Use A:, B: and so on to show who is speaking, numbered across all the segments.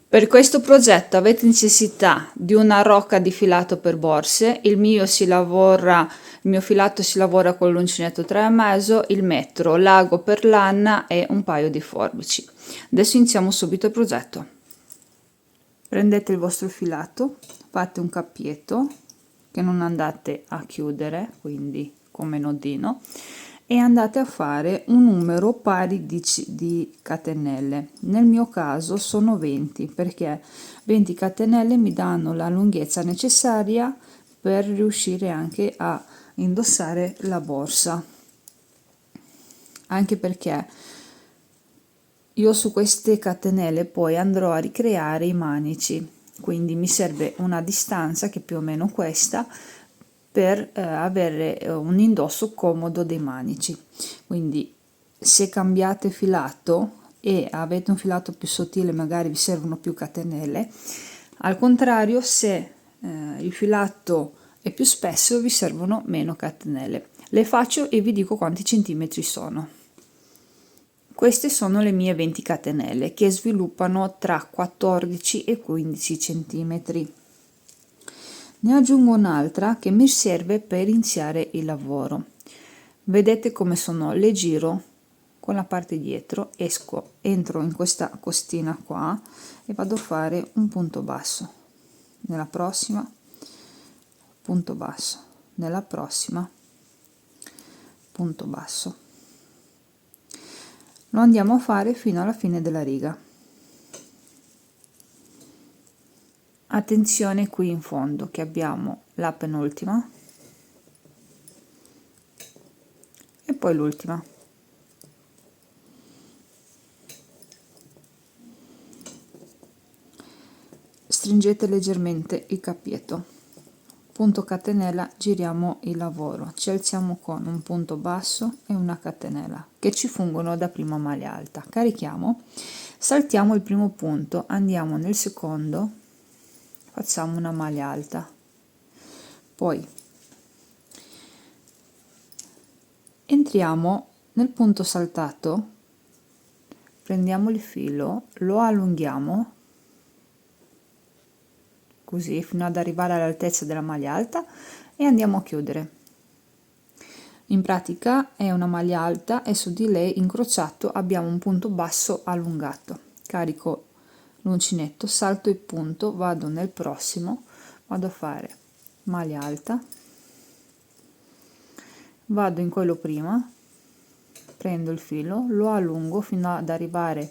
A: Per questo progetto avete necessità di una rocca di filato per borse, il mio filato si lavora con l'uncinetto 3,5, il metro, l'ago per l'anna e un paio di forbici. Adesso iniziamo subito il progetto. Prendete il vostro filato, fate un cappietto che non andate a chiudere, quindi come nodino, e andate a fare un numero pari di catenelle. Nel mio caso sono 20, perché 20 catenelle mi danno la lunghezza necessaria per riuscire anche a indossare la borsa, anche perché io su queste catenelle poi andrò a ricreare i manici, quindi mi serve una distanza che è più o meno questa per avere un indosso comodo dei manici. Quindi se cambiate filato e avete un filato più sottile, magari vi servono più catenelle. Al contrario, se il filato è più spesso, vi servono meno catenelle. Le faccio e vi dico quanti centimetri sono. Queste sono le mie 20 catenelle che sviluppano tra 14 e 15 centimetri. Ne aggiungo un'altra che mi serve per iniziare il lavoro. Vedete come sono? Le giro con la parte dietro, entro in questa costina qua e vado a fare un punto basso. Nella prossima, punto basso. Nella prossima, punto basso. Lo andiamo a fare fino alla fine della riga. Attenzione qui in fondo che abbiamo la penultima e poi l'ultima. Stringete leggermente il cappietto, punto catenella, giriamo il lavoro, ci alziamo con un punto basso e una catenella che ci fungono da prima maglia alta. Carichiamo, saltiamo il primo punto, andiamo nel secondo, facciamo una maglia alta, poi entriamo nel punto saltato, prendiamo il filo, lo allunghiamo così fino ad arrivare all'altezza della maglia alta e andiamo a chiudere. In pratica è una maglia alta e su di lei incrociato abbiamo un punto basso allungato. Carico l'uncinetto, salto il punto, vado nel prossimo, vado a fare maglia alta, vado in quello prima, prendo il filo, lo allungo fino ad arrivare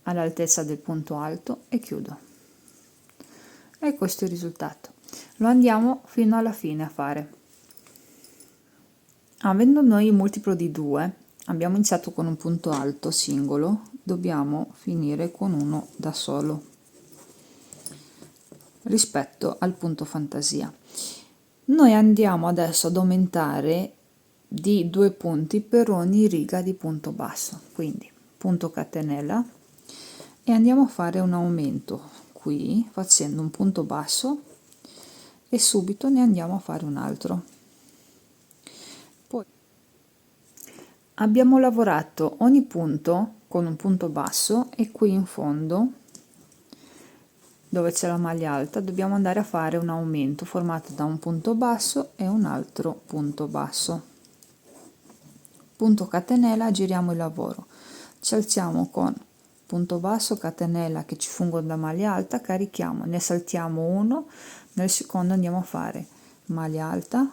A: all'altezza del punto alto e chiudo. E questo è il risultato. Lo andiamo fino alla fine a fare. Avendo noi il multiplo di 2, abbiamo iniziato con un punto alto singolo, dobbiamo finire con uno da solo rispetto al punto fantasia. Noi andiamo adesso ad aumentare di 2 punti per ogni riga di punto basso, quindi punto catenella e andiamo a fare un aumento qui facendo un punto basso e subito ne andiamo a fare un altro. Poi abbiamo lavorato ogni punto con un punto basso e qui in fondo dove c'è la maglia alta dobbiamo andare a fare un aumento formato da un punto basso e un altro punto basso. Punto catenella, giriamo il lavoro, ci alziamo con punto basso, catenella che ci fungono da maglia alta, carichiamo, ne saltiamo uno, nel secondo andiamo a fare maglia alta,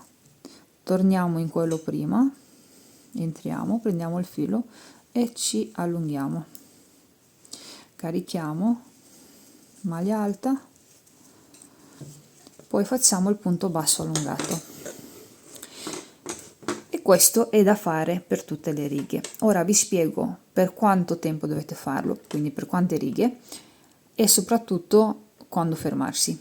A: torniamo in quello prima, entriamo, prendiamo il filo e ci allunghiamo, carichiamo, maglia alta, poi facciamo il punto basso allungato. E questo è da fare per tutte le righe. Ora vi spiego per quanto tempo dovete farlo, quindi per quante righe e soprattutto quando fermarsi.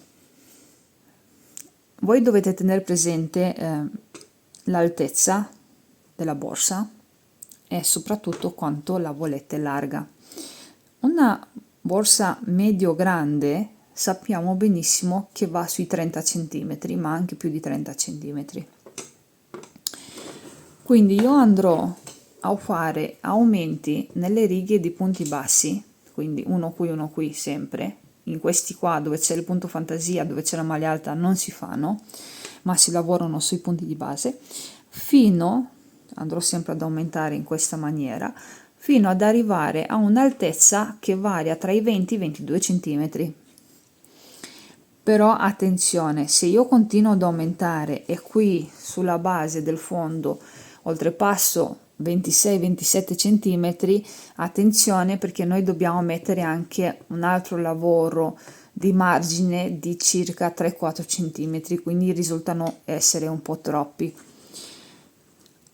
A: Voi dovete tenere presente l'altezza della borsa e soprattutto quanto la volete larga. Una borsa medio grande sappiamo benissimo che va sui 30 cm, ma anche più di 30 cm. Quindi io andrò a fare aumenti nelle righe di punti bassi, quindi uno qui sempre, in questi qua dove c'è il punto fantasia, dove c'è la maglia alta, non si fanno, ma si lavorano sui punti di base, andrò sempre ad aumentare in questa maniera, fino ad arrivare a un'altezza che varia tra i 20 e i 22 centimetri. Però attenzione, se io continuo ad aumentare e qui sulla base del fondo oltrepasso 26-27 centimetri, attenzione, perché noi dobbiamo mettere anche un altro lavoro di margine di circa 3-4 centimetri, quindi risultano essere un po' troppi.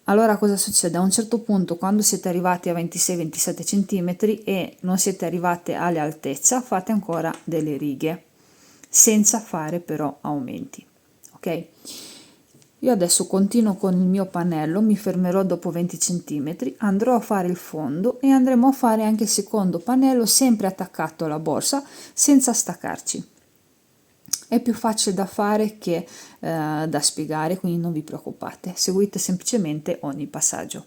A: Allora cosa succede? A un certo punto, quando siete arrivati a 26-27 centimetri e non siete arrivate all'altezza, fate ancora delle righe senza fare però aumenti, ok? Io adesso continuo con il mio pannello, mi fermerò dopo 20 centimetri, andrò a fare il fondo e andremo a fare anche il secondo pannello sempre attaccato alla borsa senza staccarci. È più facile da fare che da spiegare, quindi non vi preoccupate, seguite semplicemente ogni passaggio.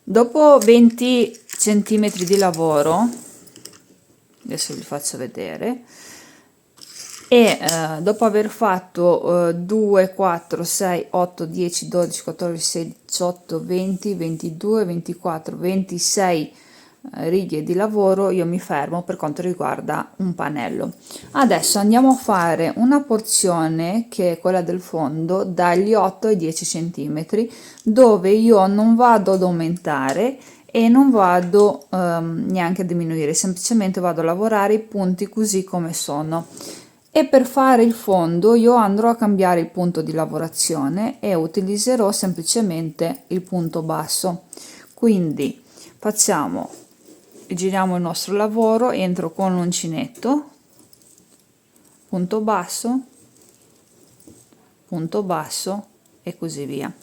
A: Dopo 20 centimetri di lavoro, adesso vi faccio vedere, e dopo aver fatto 2, 4, 6, 8, 10, 12, 14, 16, 18, 20, 22, 24, 26 righe di lavoro, io mi fermo per quanto riguarda un pannello. Adesso andiamo a fare una porzione che è quella del fondo dagli 8 ai 10 centimetri, dove io non vado ad aumentare e non vado neanche a diminuire, semplicemente vado a lavorare i punti così come sono. E per fare il fondo io andrò a cambiare il punto di lavorazione e utilizzerò semplicemente il punto basso. Quindi giriamo il nostro lavoro, entro con l'uncinetto, punto basso e così via.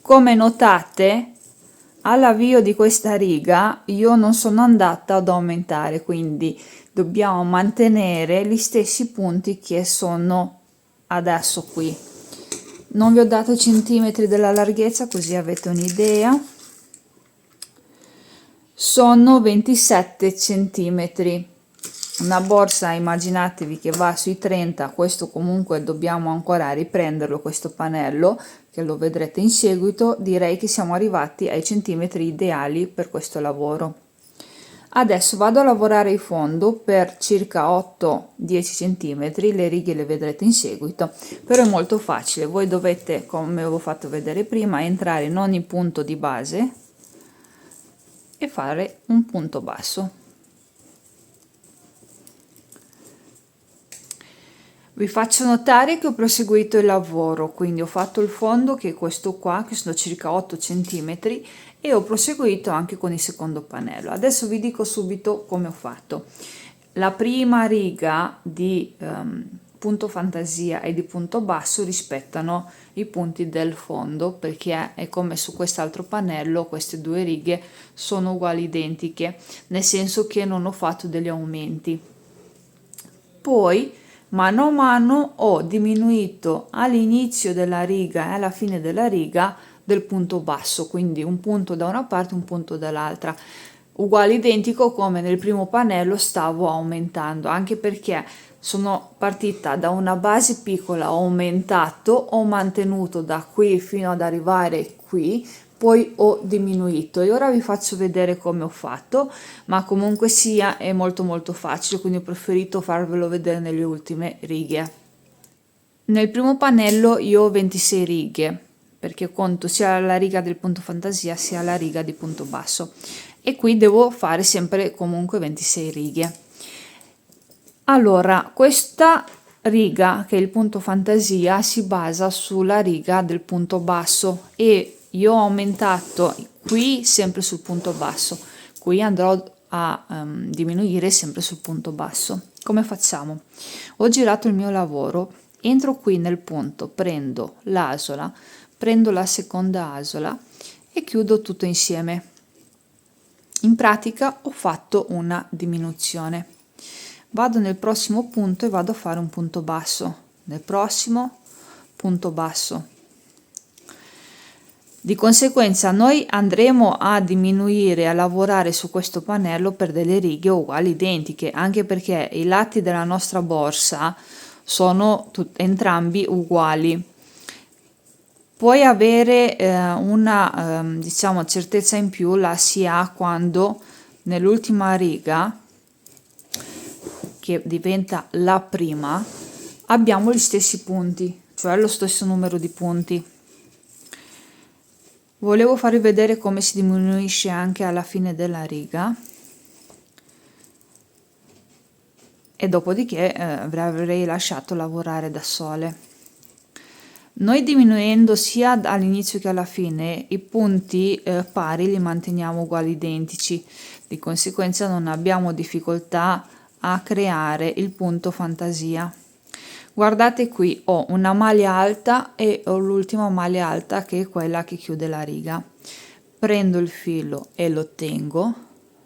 A: Come notate, all'avvio di questa riga io non sono andata ad aumentare, quindi dobbiamo mantenere gli stessi punti che sono adesso qui. Non vi ho dato centimetri della larghezza, così avete un'idea. Sono 27 centimetri. Una borsa, immaginatevi che va sui 30, questo comunque dobbiamo ancora riprenderlo, questo pannello, che lo vedrete in seguito. Direi che siamo arrivati ai centimetri ideali per questo lavoro. Adesso vado a lavorare il fondo per circa 8-10 centimetri, le righe le vedrete in seguito, però è molto facile. Voi dovete, come avevo fatto vedere prima, entrare in ogni punto di base e fare un punto basso. Vi faccio notare che ho proseguito il lavoro, quindi ho fatto il fondo, che è questo qua, che sono circa 8 centimetri, e ho proseguito anche con il secondo pannello. Adesso vi dico subito come ho fatto. La prima riga di punto fantasia e di punto basso rispettano i punti del fondo, perché è come su quest'altro pannello, queste due righe sono uguali, identiche, nel senso che non ho fatto degli aumenti. Poi mano a mano ho diminuito all'inizio della riga e alla fine della riga del punto basso, quindi un punto da una parte, un punto dall'altra, uguale, identico come nel primo pannello stavo aumentando, anche perché sono partita da una base piccola, ho aumentato, ho mantenuto da qui fino ad arrivare qui, poi ho diminuito e ora vi faccio vedere come ho fatto, ma comunque sia è molto facile, quindi ho preferito farvelo vedere nelle ultime righe. Nel primo pannello io ho 26 righe, perché conto sia la riga del punto fantasia sia la riga di punto basso, e qui devo fare sempre comunque 26 righe. Allora, questa riga, che è il punto fantasia, si basa sulla riga del punto basso e io ho aumentato qui sempre sul punto basso, qui andrò a diminuire sempre sul punto basso. Come facciamo? Ho girato il mio lavoro, entro qui nel punto, prendo l'asola, prendo la seconda asola e chiudo tutto insieme. In pratica ho fatto una diminuzione. Vado nel prossimo punto e vado a fare un punto basso, nel prossimo punto basso. Di conseguenza noi andremo a diminuire, a lavorare su questo pannello per delle righe uguali identiche, anche perché i lati della nostra borsa sono entrambi uguali. Puoi avere una diciamo certezza in più, la si ha quando nell'ultima riga, che diventa la prima, abbiamo gli stessi punti, cioè lo stesso numero di punti. Volevo farvi vedere come si diminuisce anche alla fine della riga e dopodiché avrei lasciato lavorare da sole. Noi diminuendo sia all'inizio che alla fine i punti pari li manteniamo uguali identici, di conseguenza non abbiamo difficoltà a creare il punto fantasia. Guardate qui, ho una maglia alta e ho l'ultima maglia alta che è quella che chiude la riga. Prendo il filo e lo tengo,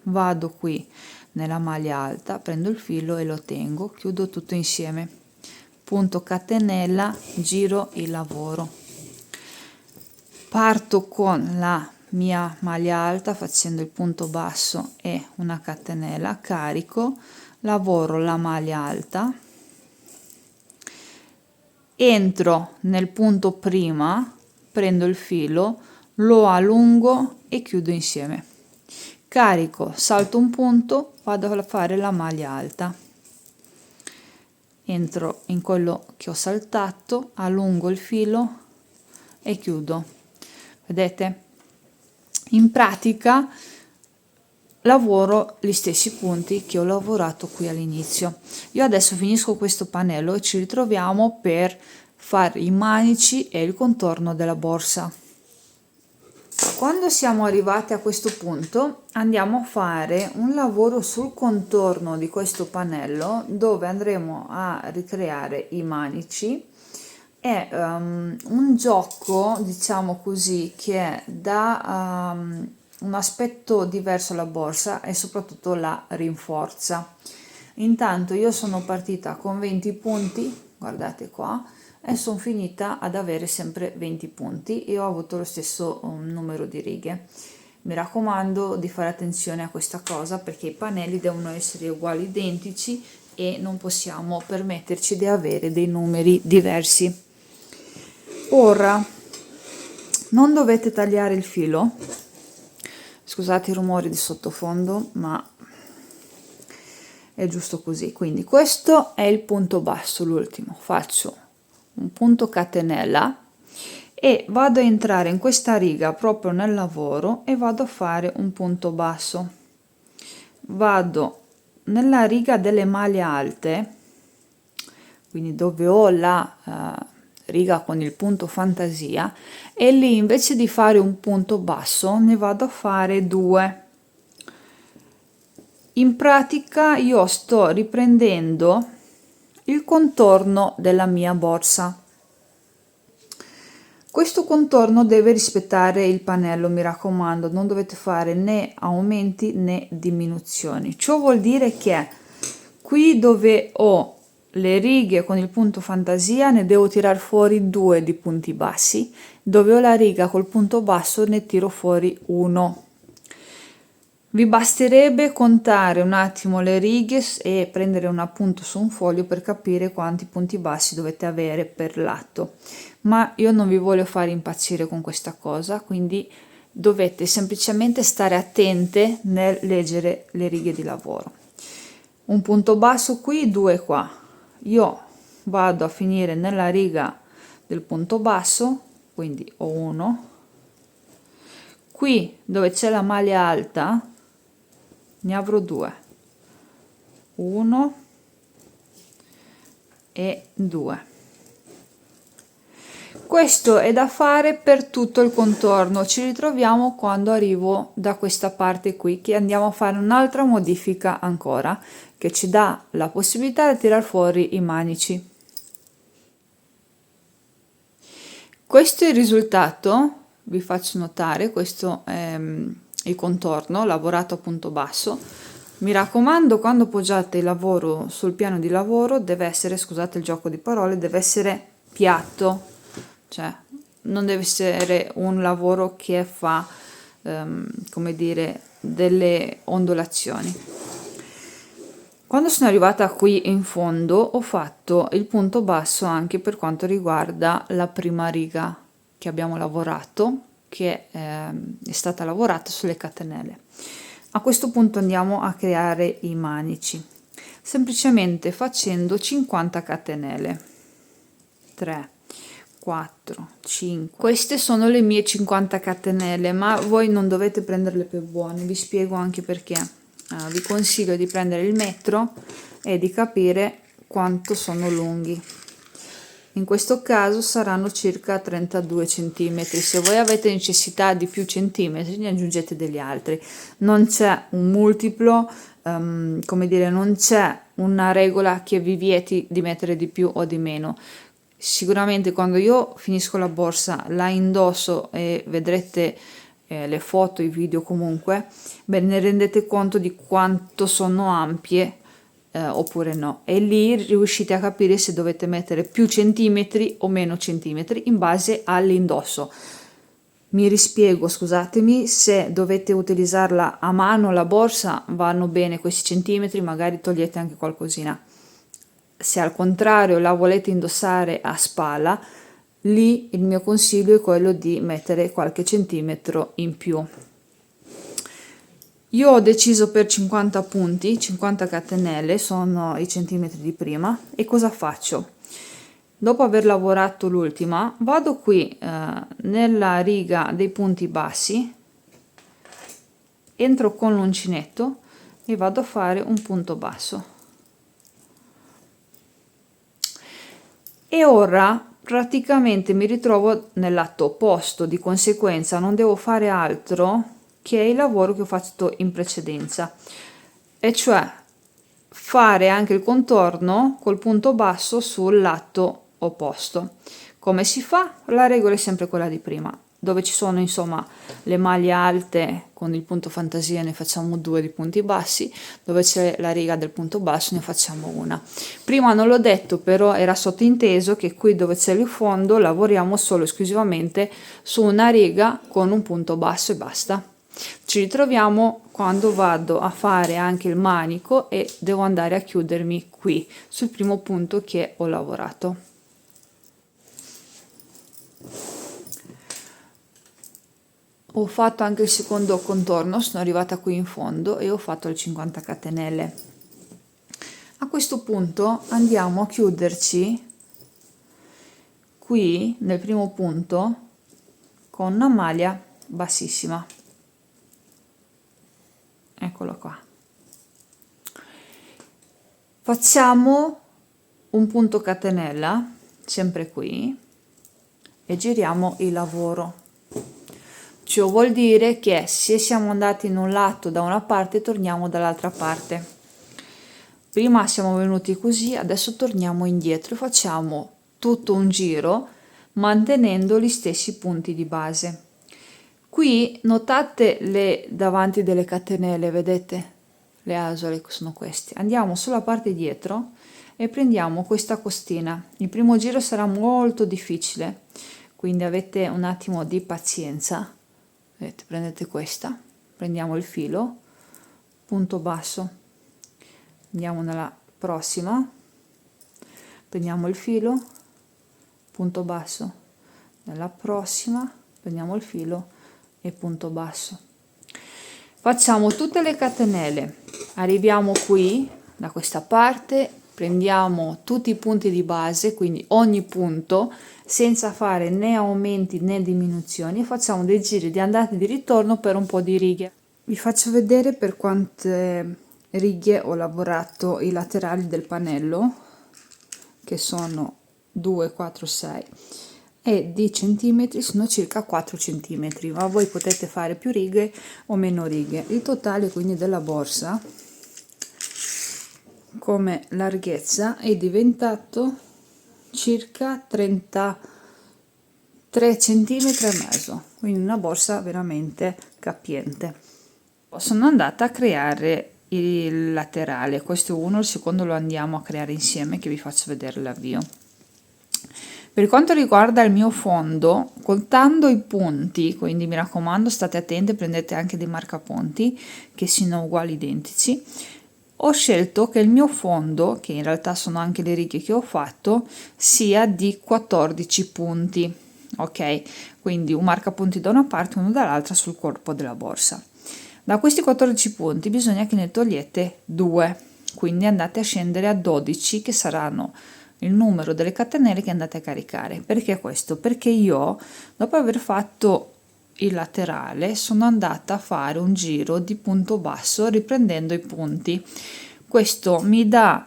A: vado qui nella maglia alta, prendo il filo e lo tengo, chiudo tutto insieme, punto catenella, giro il lavoro, parto con la mia maglia alta facendo il punto basso e una catenella, carico, lavoro la maglia alta, entro nel punto prima, prendo il filo, lo allungo e chiudo insieme, carico, salto un punto, vado a fare la maglia alta, entro in quello che ho saltato, allungo il filo e chiudo. Vedete? In pratica lavoro gli stessi punti che ho lavorato qui all'inizio. Io adesso finisco questo pannello e ci ritroviamo per fare i manici e il contorno della borsa. Quando siamo arrivati a questo punto andiamo a fare un lavoro sul contorno di questo pannello dove andremo a ricreare i manici. È un gioco, diciamo così, che dà un aspetto diverso alla borsa e soprattutto la rinforza. Intanto io sono partita con 20 punti, guardate qua, e sono finita ad avere sempre 20 punti e ho avuto lo stesso numero di righe. Mi raccomando di fare attenzione a questa cosa perché i pannelli devono essere uguali, identici e non possiamo permetterci di avere dei numeri diversi. Ora non dovete tagliare il filo, scusate i rumori di sottofondo, ma è giusto così. Quindi questo è il punto basso, l'ultimo. Faccio un punto catenella e vado a entrare in questa riga proprio nel lavoro e vado a fare un punto basso. Vado nella riga delle maglie alte, quindi dove ho la riga con il punto fantasia, e lì invece di fare un punto basso ne vado a fare due. In pratica io sto riprendendo il contorno della mia borsa. Questo contorno deve rispettare il pannello, mi raccomando, non dovete fare né aumenti né diminuzioni. Ciò vuol dire che qui dove ho le righe con il punto fantasia ne devo tirar fuori 2 di punti bassi, dove ho la riga col punto basso ne tiro fuori 1. Vi basterebbe contare un attimo le righe e prendere un appunto su un foglio per capire quanti punti bassi dovete avere per lato, ma io non vi voglio fare impazzire con questa cosa, quindi dovete semplicemente stare attente nel leggere le righe di lavoro. Un punto basso qui, 2 qua. Io vado a finire nella riga del punto basso, quindi ho 1. Qui dove c'è la maglia alta ne avrò 2, 1 e 2. Questo è da fare per tutto il contorno. Ci ritroviamo quando arrivo da questa parte qui, che andiamo a fare un'altra modifica ancora, che ci dà la possibilità di tirar fuori i manici. Questo è il risultato, vi faccio notare, questo è il contorno lavorato a punto basso. Mi raccomando, quando poggiate il lavoro sul piano di lavoro deve essere, scusate il gioco di parole, deve essere piatto, cioè non deve essere un lavoro che fa come dire, delle ondulazioni. Quando sono arrivata qui in fondo ho fatto il punto basso anche per quanto riguarda la prima riga che abbiamo lavorato, che è stata lavorata sulle catenelle. A questo punto andiamo a creare i manici, semplicemente facendo 50 catenelle. 3, 4, 5. Queste sono le mie 50 catenelle, ma voi non dovete prenderle per buone, vi spiego anche perché. Vi consiglio di prendere il metro e di capire quanto sono lunghi. In questo caso saranno circa 32 cm. Se voi avete necessità di più centimetri, ne aggiungete degli altri. Non c'è un multiplo, come dire, non c'è una regola che vi vieti di mettere di più o di meno. Sicuramente quando io finisco la borsa la indosso e vedrete le foto, i video comunque, beh, ne rendete conto di quanto sono ampie oppure no, e lì riuscite a capire se dovete mettere più centimetri o meno centimetri in base all'indosso. Mi rispiego, scusatemi, se dovete utilizzarla a mano la borsa vanno bene questi centimetri, magari togliete anche qualcosina. Se al contrario la volete indossare a spalla, lì il mio consiglio è quello di mettere qualche centimetro in più. Io ho deciso per 50 punti, 50 catenelle, sono i centimetri di prima, e cosa faccio? Dopo aver lavorato l'ultima, vado qui nella riga dei punti bassi, entro con l'uncinetto e vado a fare un punto basso. E ora praticamente mi ritrovo nel lato opposto, di conseguenza non devo fare altro che il lavoro che ho fatto in precedenza, e cioè fare anche il contorno col punto basso sul lato opposto. Come si fa? La regola è sempre quella di prima. Dove ci sono insomma le maglie alte con il punto fantasia ne facciamo 2 di punti bassi, dove c'è la riga del punto basso ne facciamo una. Prima non l'ho detto, però era sottinteso che qui dove c'è il fondo lavoriamo solo esclusivamente su una riga con un punto basso e basta. Ci ritroviamo quando vado a fare anche il manico e devo andare a chiudermi qui sul primo punto che ho lavorato. Ho fatto anche il secondo contorno, sono arrivata qui in fondo e ho fatto le 50 catenelle. A questo punto andiamo a chiuderci qui nel primo punto con una maglia bassissima. Eccolo qua. Facciamo un punto catenella sempre qui e giriamo il lavoro. Ciò vuol dire che se siamo andati in un lato da una parte torniamo dall'altra parte. Prima siamo venuti così, adesso torniamo indietro e facciamo tutto un giro mantenendo gli stessi punti di base. Qui notate le davanti delle catenelle, vedete? Le asole sono queste. Andiamo sulla parte dietro e prendiamo questa costina. Il primo giro sarà molto difficile, quindi avete un attimo di pazienza. Vedete, prendete questa, prendiamo il filo, punto basso, andiamo nella prossima, prendiamo il filo, punto basso, nella prossima prendiamo il filo e punto basso. Facciamo tutte le catenelle, arriviamo qui da questa parte, prendiamo tutti i punti di base, quindi ogni punto senza fare né aumenti né diminuzioni, e facciamo dei giri di andata e di ritorno per un po' di righe. Vi faccio vedere per quante righe ho lavorato i laterali del pannello, che sono 2, 4, 6, e di centimetri sono circa 4 centimetri, ma voi potete fare più righe o meno righe. Il totale quindi della borsa come larghezza è diventato circa 33 centimetri e mezzo, quindi una borsa veramente capiente. Sono andata a creare il laterale, questo è uno, il secondo lo andiamo a creare insieme, che vi faccio vedere l'avvio. Per quanto riguarda il mio fondo, contando i punti, quindi mi raccomando state attenti, prendete anche dei marcapunti che siano uguali identici, ho scelto che il mio fondo, che in realtà sono anche le righe che ho fatto, sia di 14 punti, ok? Quindi un marcapunti da una parte e uno dall'altra sul corpo della borsa. Da questi 14 punti bisogna che ne togliete 2, quindi andate a scendere a 12 che saranno il numero delle catenelle che andate a caricare. Perché questo? Perché io, dopo aver fatto il laterale, sono andata a fare un giro di punto basso riprendendo i punti. Questo mi dà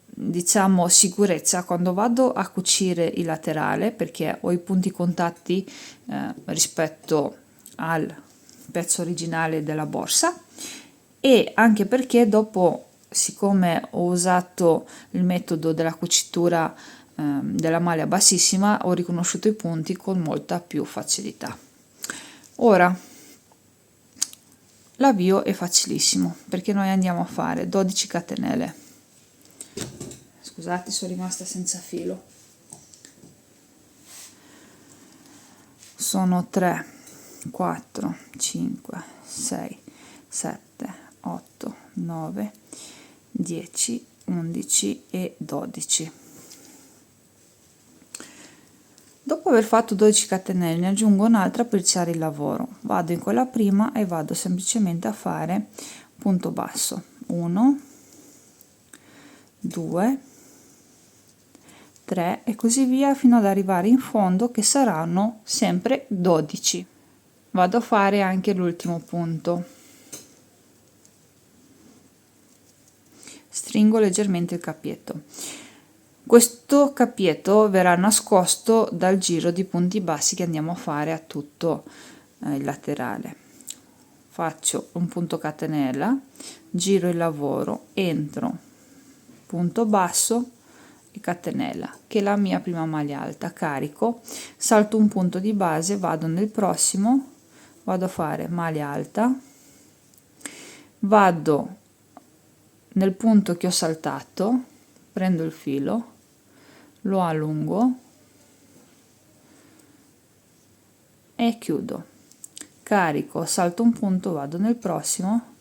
A: diciamo sicurezza quando vado a cucire il laterale, perché ho i punti contatti rispetto al pezzo originale della borsa, e anche perché dopo, siccome ho usato il metodo della cucitura della maglia bassissima, ho riconosciuto i punti con molta più facilità. Ora l'avvio è facilissimo, perché noi andiamo a fare 12 catenelle. Scusate, sono rimasta senza filo. Sono 3, 4, 5, 6, 7, 8, 9, 10, 11 e 12. Dopo aver fatto 12 catenelle ne aggiungo un'altra per iniziare il lavoro. Vado in quella prima e vado semplicemente a fare punto basso. 1, 2, 3 e così via fino ad arrivare in fondo, che saranno sempre 12. Vado a fare anche l'ultimo punto. Stringo leggermente il cappietto. Questo cappietto verrà nascosto dal giro di punti bassi che andiamo a fare a tutto il laterale. Faccio un punto catenella, giro il lavoro, entro, punto basso e catenella, che è la mia prima maglia alta, carico, salto un punto di base, vado nel prossimo, vado a fare maglia alta, vado nel punto che ho saltato, prendo il filo, lo allungo e chiudo, carico, salto un punto, vado nel prossimo,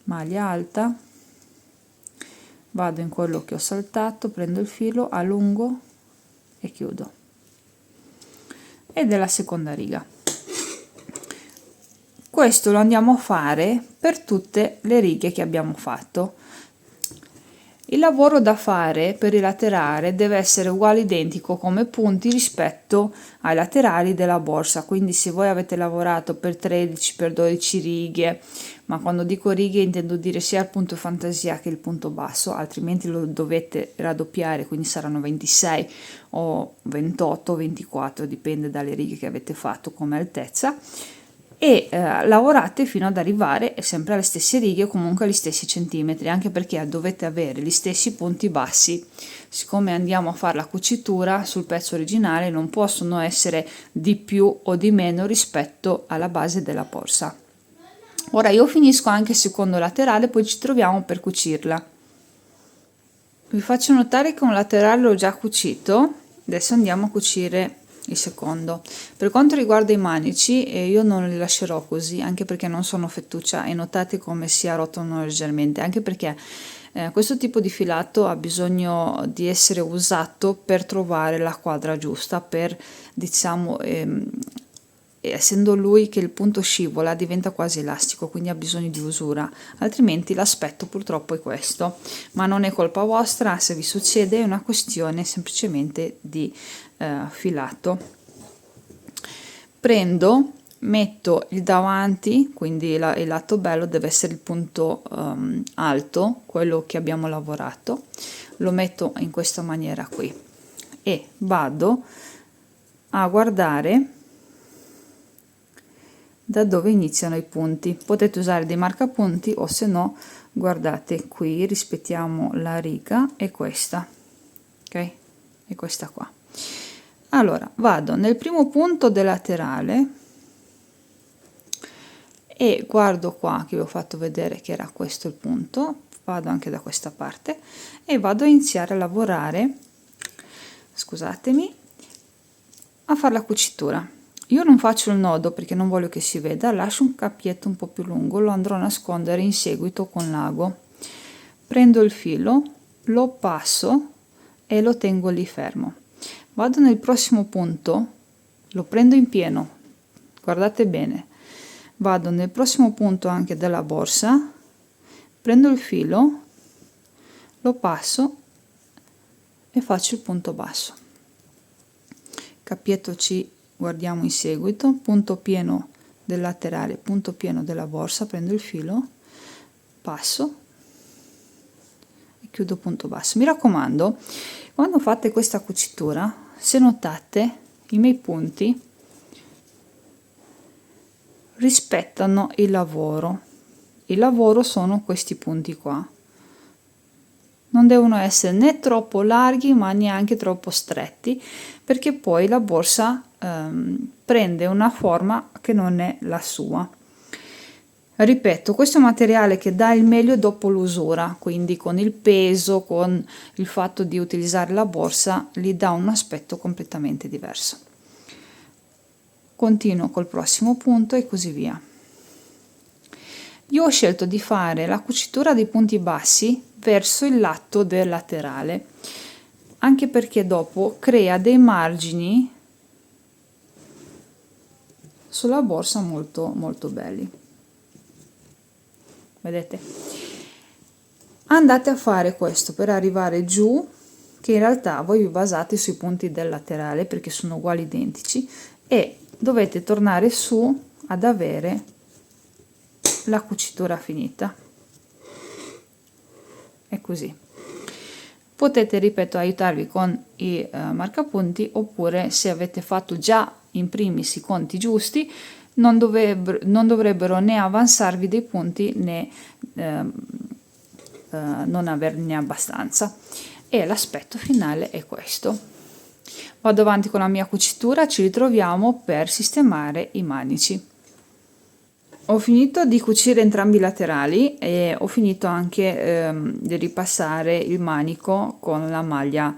A: maglia alta, vado in quello che ho saltato, prendo il filo, allungo e chiudo, ed è la seconda riga. Questo lo andiamo a fare per tutte le righe che abbiamo fatto. Il lavoro da fare per il laterale deve essere uguale, identico come punti rispetto ai laterali della borsa, quindi se voi avete lavorato per 13, per 12 righe, ma quando dico righe intendo dire sia il punto fantasia che il punto basso, altrimenti lo dovete raddoppiare, quindi saranno 26 o 28 o 24, dipende dalle righe che avete fatto come altezza, e lavorate fino ad arrivare sempre alle stesse righe o comunque agli stessi centimetri, anche perché dovete avere gli stessi punti bassi. Siccome andiamo a fare la cucitura sul pezzo originale, non possono essere di più o di meno rispetto alla base della borsa. Ora io finisco anche il secondo laterale, poi ci troviamo per cucirla. Vi faccio notare che un laterale l'ho già cucito, adesso andiamo a cucire il secondo. Per quanto riguarda i manici, io non li lascerò così, anche perché non sono fettuccia, e notate come si arrotolano leggermente, anche perché questo tipo di filato ha bisogno di essere usato per trovare la quadra giusta, per diciamo essendo lui che il punto scivola diventa quasi elastico, quindi ha bisogno di usura, altrimenti l'aspetto purtroppo è questo, ma non è colpa vostra se vi succede, è una questione semplicemente di filato. Prendo, metto il davanti, quindi il lato bello deve essere il punto alto, quello che abbiamo lavorato, lo metto in questa maniera qui e vado a guardare da dove iniziano i punti. Potete usare dei marcapunti o se no guardate qui, rispettiamo la riga, è questa, ok, è questa qua. Allora vado nel primo punto del laterale e guardo qua che vi ho fatto vedere che era questo il punto, vado anche da questa parte e vado a iniziare a lavorare scusatemi, a fare la cucitura. Io non faccio il nodo perché non voglio che si veda, lascio un cappietto un po' più lungo, lo andrò a nascondere in seguito con l'ago. Prendo il filo, lo passo e lo tengo lì fermo. Vado nel prossimo punto, lo prendo in pieno, guardate bene, vado nel prossimo punto anche della borsa, prendo il filo, lo passo e faccio il punto basso. Cappietto ci guardiamo in seguito, punto pieno del laterale, punto pieno della borsa, prendo il filo, passo e chiudo punto basso. Mi raccomando, quando fate questa cucitura, se notate, i miei punti rispettano il lavoro. Il lavoro sono questi punti qua. Non devono essere né troppo larghi ma neanche troppo stretti, perché poi la borsa prende una forma che non è la sua. Ripeto, questo è un materiale che dà il meglio dopo l'usura, quindi con il peso, con il fatto di utilizzare la borsa, gli dà un aspetto completamente diverso. Continuo col prossimo punto e così via. Io ho scelto di fare la cucitura dei punti bassi verso il lato del laterale, anche perché dopo crea dei margini sulla borsa molto molto belli. Vedete? Andate a fare questo per arrivare giù, che in realtà voi vi basate sui punti del laterale perché sono uguali identici, e dovete tornare su ad avere la cucitura finita. È così. Potete, ripeto, aiutarvi con i marcapunti, oppure se avete fatto già in primis i conti giusti, non dovrebbero né avanzarvi dei punti né non averne abbastanza. E l'aspetto finale è questo. Vado avanti con la mia cucitura, ci ritroviamo per sistemare i manici. Ho finito di cucire entrambi i laterali e ho finito anche di ripassare il manico con la maglia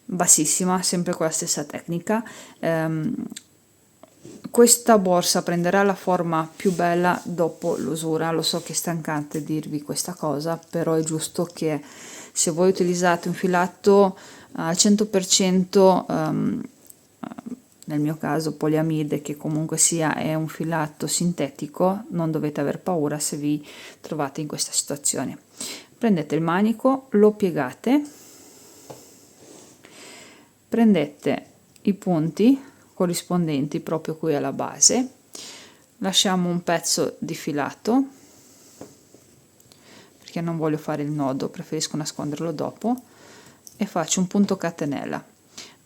A: bassissima, sempre con la stessa tecnica. Questa borsa prenderà la forma più bella dopo l'usura. Lo so che è stancante dirvi questa cosa, però è giusto che se voi utilizzate un filato al 100%, nel mio caso poliamide, che comunque sia è un filato sintetico, non dovete aver paura se vi trovate in questa situazione. Prendete il manico, lo piegate, prendete i punti corrispondenti proprio qui alla base, lasciamo un pezzo di filato perché non voglio fare il nodo, preferisco nasconderlo dopo, e faccio un punto catenella.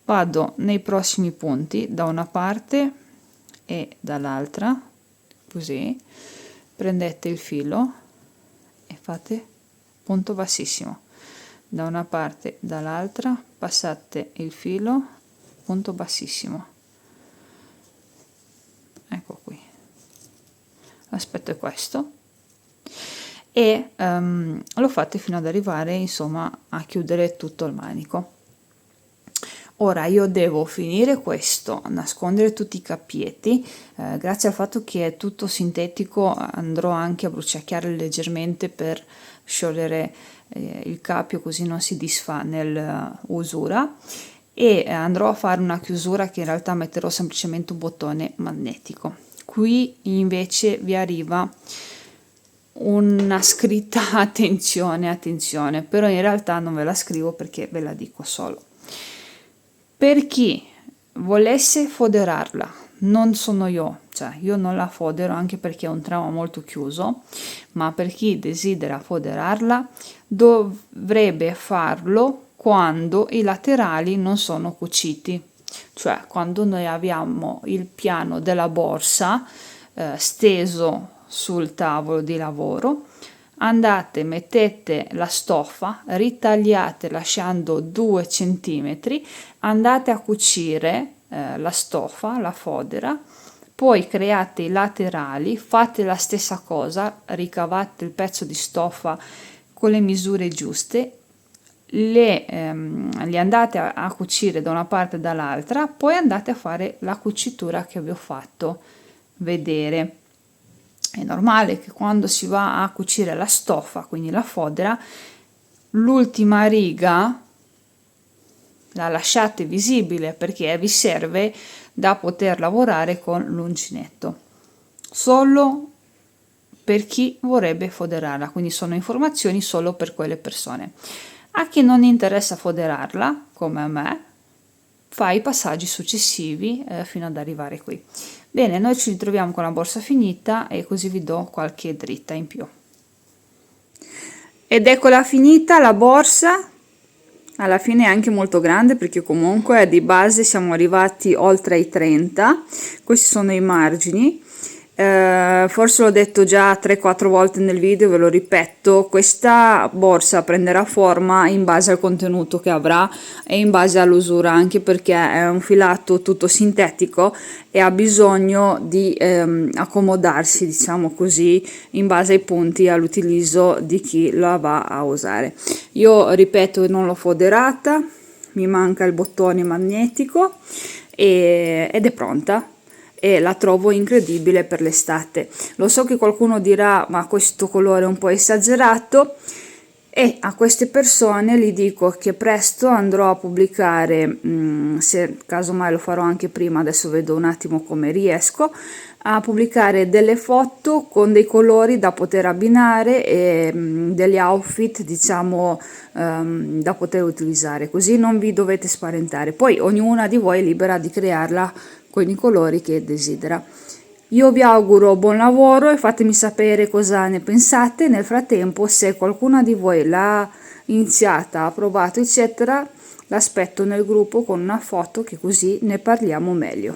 A: Vado nei prossimi punti da una parte e dall'altra, così, prendete il filo e fate punto bassissimo, da una parte e dall'altra, passate il filo, punto bassissimo. Ecco qui, l'aspetto è questo, e lo fate fino ad arrivare insomma a chiudere tutto il manico. Ora io devo finire questo, nascondere tutti i cappietti, grazie al fatto che è tutto sintetico andrò anche a bruciacchiare leggermente per sciogliere il cappio, così non si disfa nell'usura, e andrò a fare una chiusura che in realtà metterò semplicemente un bottone magnetico. Qui invece vi arriva una scritta attenzione, attenzione, però in realtà non ve la scrivo perché ve la dico solo. Per chi volesse foderarla, non sono io, cioè io non la fodero anche perché è un trama molto chiuso, ma per chi desidera foderarla dovrebbe farlo quando i laterali non sono cuciti, cioè quando noi abbiamo il piano della borsa steso sul tavolo di lavoro, andate, mettete la stoffa, ritagliate lasciando 2 centimetri, andate a cucire la stoffa, la fodera, poi create i laterali, fate la stessa cosa, ricavate il pezzo di stoffa con le misure giuste, li andate a cucire da una parte e dall'altra, poi andate a fare la cucitura che vi ho fatto vedere. È normale che quando si va a cucire la stoffa, quindi la fodera, l'ultima riga la lasciate visibile, perché vi serve da poter lavorare con l'uncinetto, solo per chi vorrebbe foderarla, quindi sono informazioni solo per quelle persone. A chi non interessa foderarla, come a me, fa i passaggi successivi fino ad arrivare qui. Bene, noi ci ritroviamo con la borsa finita e così vi do qualche dritta in più. Ed eccola finita la borsa. Alla fine è anche molto grande, perché comunque di base siamo arrivati oltre ai 30. Questi sono i margini. Forse l'ho detto già 3-4 volte nel video, ve lo ripeto, questa borsa prenderà forma in base al contenuto che avrà e in base all'usura, anche perché è un filato tutto sintetico e ha bisogno di accomodarsi, diciamo così, in base ai punti, all'utilizzo di chi la va a usare. Io ripeto, non l'ho foderata, mi manca il bottone magnetico ed è pronta. E la trovo incredibile per l'estate. Lo so che qualcuno dirà: ma questo colore è un po' esagerato, e a queste persone gli dico che presto andrò a pubblicare, se casomai lo farò anche prima, adesso vedo un attimo come riesco a pubblicare delle foto con dei colori da poter abbinare e degli outfit, diciamo, da poter utilizzare, così non vi dovete spaventare. Poi ognuna di voi è libera di crearla con i colori che desidera. Io vi auguro buon lavoro e fatemi sapere cosa ne pensate. Nel frattempo, se qualcuna di voi l'ha iniziata, ha provato eccetera, l'aspetto nel gruppo con una foto, che così ne parliamo meglio.